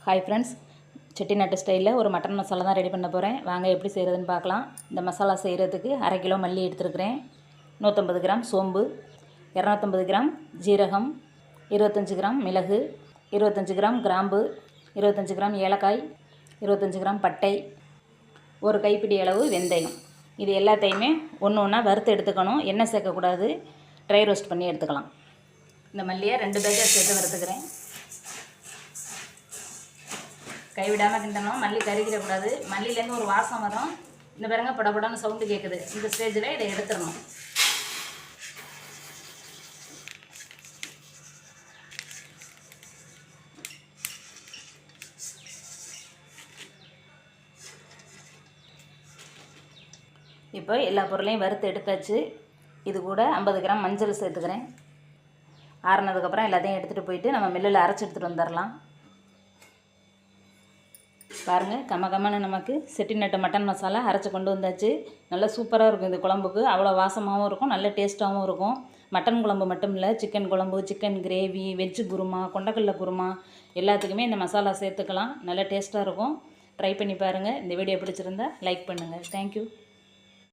Hi friends, செட்டிநாட்டு ஸ்டைலில் ஒரு mutton masala தான் ரெடி பண்ண போகிறேன். வாங்க எப்படி செய்கிறதுன்னு பார்க்கலாம். இந்த மசாலா செய்கிறதுக்கு 1/2 கிலோ மல்லி எடுத்துருக்கிறேன், 150 கிராம் சோம்பு, 250 கிராம் ஜீரகம், 25 கிராம் மிளகு, 25 கிராம் கிராம்பு, 25 கிராம் ஏலக்காய், 25 கிராம் பட்டை, ஒரு கைப்பிடி அளவு வெந்தயம். இது எல்லாத்தையுமே ஒன்று ஒன்றா வறுத்து எடுத்துக்கணும். எண்ணெய் சேர்க்கக்கூடாது, ட்ரை ரோஸ்ட் பண்ணி எடுத்துக்கலாம். இந்த மல்லியை 2 பேக்கெட் சேர்த்து வறுத்துக்கிறேன். கைவிடாமல் கிண்டணும், மல்லி கருகிடக்கூடாது. மல்லிலேருந்து ஒரு வாசம் வரும். இந்த பாருங்க, படப்படன்னு சவுண்டு கேட்குது. இந்த ஸ்டேஜில் இதை எடுத்துடணும். இப்போ எல்லா பொருளையும் வறுத்து எடுத்தாச்சு. இது கூட 50 கிராம் மஞ்சள் சேர்த்துக்கிறேன். ஆறுனதுக்கப்புறம் எல்லாத்தையும் எடுத்துகிட்டு போயிட்டு நம்ம மில்லில் அரைச்சி எடுத்துகிட்டு வந்துடலாம். பாருங்கள், கம்மன்னு நமக்கு செட்டிநாட்டு மட்டன் மசாலா அரைச்சி கொண்டு வந்தாச்சு. நல்லா சூப்பராக இருக்கும். இந்த குழம்புக்கு அவ்வளோ வாசமாகவும் இருக்கும், நல்ல டேஸ்ட்டாகவும் இருக்கும். மட்டன் குழம்பு மட்டும் இல்லை, சிக்கன் குழம்பு, சிக்கன் கிரேவி, வெஜ்ஜு குருமா, கொண்டக்கடலை குருமா எல்லாத்துக்குமே இந்த மசாலா சேர்த்துக்கலாம். நல்ல டேஸ்ட்டாக இருக்கும். ட்ரை பண்ணி பாருங்கள். இந்த வீடியோ பிடிச்சிருந்தா லைக் பண்ணுங்கள். தேங்க்யூ.